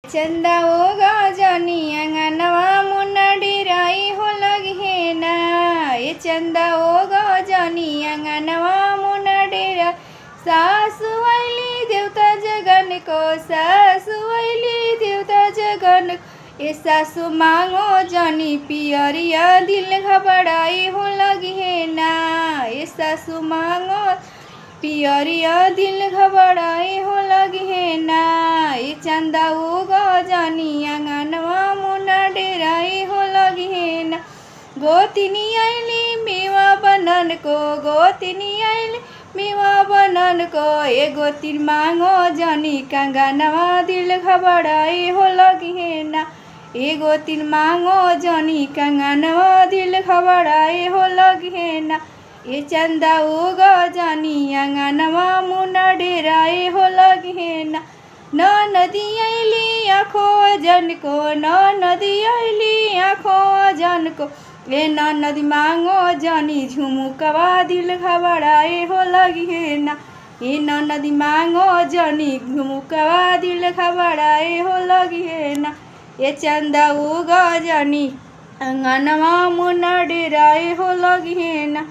चंदा होगा जानी अंगनवा मुन्ना डेराई हो लगे ना। ये चंदा होगा जानी अंगनवा मुन्ना डेरा। सासु वाली देवता जगन को, सासु वाली देवता जगन को। ये सासु मांगो जानी पियरिया दिल घबराई हो लगे ना। ये सासु मांगो पियरिया दिल घबराई हो लगे ना। ये चंदा होगा जानी अंगनवा मुन्ना डेराई हो लगे ना। गोतिनी आईली मेवा बनन को, गोतिनी आईली मेवा बनन को। ये गोतिन मांगो जानी कंगनवा दिल घबराई हो लगे ना। ये गोतिन मांगो जानी कंगनवा दिल घबराई हो लगे ना। ये चंदा होगा जानी अंगनवा मुन्ना डेराई हो लगे ना। न नदी आईली आँखों जन को, न नदी आईली आँखों जन को। ये न नदी मांगो जानी झुमुकवा दिल घबराए हो लगे ना। ये न नदी मांगो जानी झुमुकवा दिल घबराए हो लगे ना। ये चंदा होगा जानी अंगनवा मुन्ना डेराए हो लगे ना।